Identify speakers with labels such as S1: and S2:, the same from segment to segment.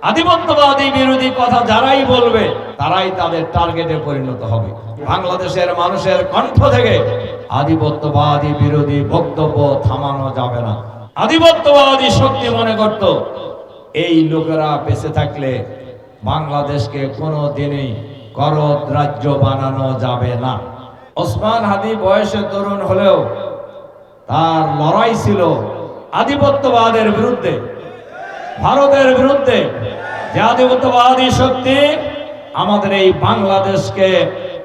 S1: আধিপত্যবাদী বিরোধী কথা যারাই বলবে তারাই তাদের টার্গেটে পরিণত হবে। বাংলাদেশের মানুষের কণ্ঠ থেকে আধিপত্যবাদী বিরোধী বক্তব্য থামানো যাবে না। আধিপত্যবাদী শক্তি মনে করত এই লোকেরা বেঁচে থাকলে বাংলাদেশকে কোনো দিনই করদ রাজ্য বানানো যাবে না। ওসমান হাদি বয়সে তরুণ হলেও তার লড়াই ছিল আধিপত্যবাদের বিরুদ্ধে, ভারতের বিরুদ্ধে। যে আধিপত্যবাদী শক্তি আমাদের এই বাংলাদেশকে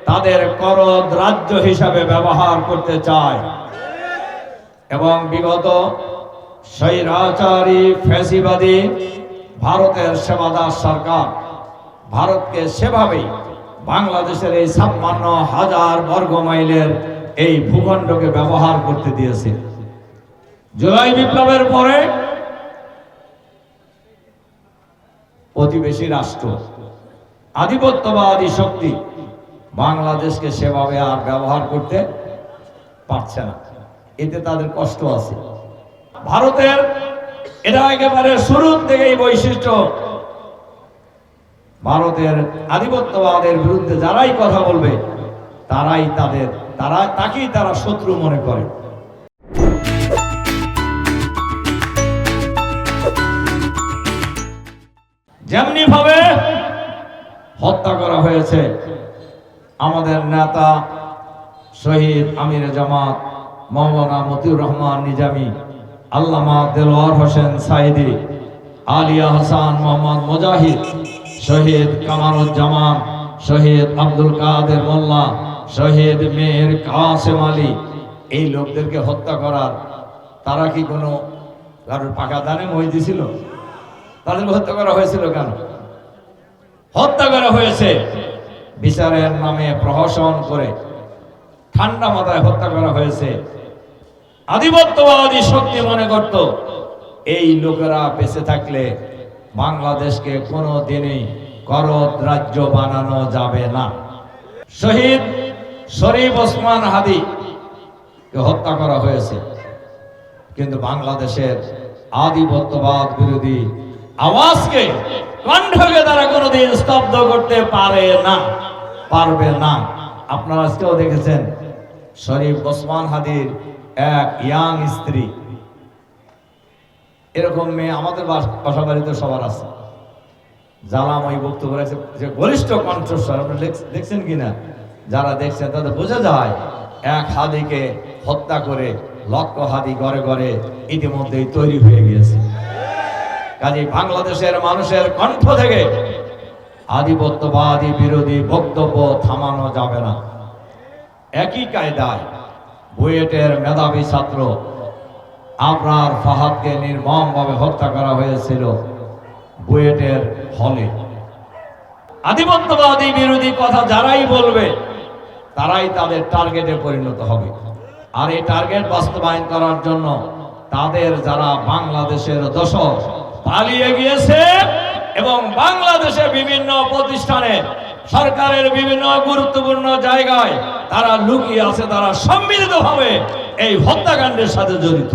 S1: তাদের করদ রাজ্য হিসাবে ব্যবহার করতে চায় এবং বিগত স্বৈরাচারী ফ্যাসিবাদী ভারতের সেবাদার সরকার ভারতকে সেভাবেই বাংলাদেশের এই ৫৬,০০০ বর্গ মাইলের এই ভূখণ্ডকে ব্যবহার করতে দিয়েছে। জুলাই বিপ্লবের পরে প্রতিবেশী রাষ্ট্র আধিপত্যবাদী শক্তি বাংলাদেশকে সেভাবে আর ব্যবহার করতে পারছে না। এতে তাদের কষ্ট আছে। ভারতের এটা একেবারে শুরুর থেকেই বৈশিষ্ট্য, ভারতের আধিপত্যবাদের বিরুদ্ধে যারাই কথা বলবে তাকেই তারা শত্রু মনে করে। যেমনি ভাবে হত্যা করা হয়েছে আমাদের নেতা শহীদ আমির জামাত মাওলানা মতিউর রহমান নিজামী, আল্লামা দেলোয়ার হোসেন সাইদি, আলিয়া হাসান মোহাম্মদ মুজাহিদ, শহীদ কামারুজ্জামান, শহীদ আব্দুল কাদের মোল্লা, শহীদ মীর কাসেম আলী, এই লোকদেরকে হত্যা করার তারা কি কোনো কারোর পাকা দানে মই দিছিল? তাদেরকে হত্যা করা হয়েছিল কেন? হত্যা করা হয়েছে বিচারের নামে প্রহসন করে, ঠান্ডা মাথায় হত্যা করা হয়েছে। আধিপত্যবাদী শক্তি মনে করত এই লোকেরা বেঁচে থাকলে বাংলাদেশকে কোনো দিনই করদ রাজ্য বানানো যাবে না। শহীদ শরীফ ওসমান হাদি হত্যা করা হয়েছে, কিন্তু বাংলাদেশের আধিপত্যবাদ বিরোধী আওয়াজকে, কণ্ঠকে তারা কোনোদিন স্তব্ধ করতে পারবে না। আপনারা আজকেও দেখেছেন শরীফ ওসমান হাদির এক ইয়াং স্ত্রী, এরকম মেয়ে আমাদের বাসা বাড়িতে সবার আছে। জ্বালাময় বক্তব্য রাখছে, যে বলিষ্ঠ কণ্ঠস্বর, আপনি দেখছেন কিনা? যারা দেখছেন তাদের বোঝা যায় এক হাদিকে হত্যা করে লক্ষ হাদি ঘরে ঘরে ইতিমধ্যেই তৈরি হয়ে গিয়েছে। কাজে বাংলাদেশের মানুষের কণ্ঠ থেকে আধিপত্যবাদী বিরোধী বক্তব্য থামানো যাবে না। একই কায়দায় বুয়েটের মেধাবী ছাত্র আবরার ফাহাদকে নির্মমভাবে হত্যা করা হয়েছিল বুয়েটের হলে। আধিপত্যবাদী বিরোধী কথা যারাই বলবে তারাই তাদের টার্গেটে পরিণত হবে। আর এই টার্গেট বাস্তবায়ন করার জন্য তাদের যারা বাংলাদেশের দোসর পালিয়ে গিয়েছে এবং বাংলাদেশে বিভিন্ন প্রতিষ্ঠানে সরকারের বিভিন্ন গুরুত্বপূর্ণ জায়গায় তারা লুকিয়ে আছে, তারা সম্মিলিতভাবে এই হত্যাকাণ্ডের সাথে জড়িত।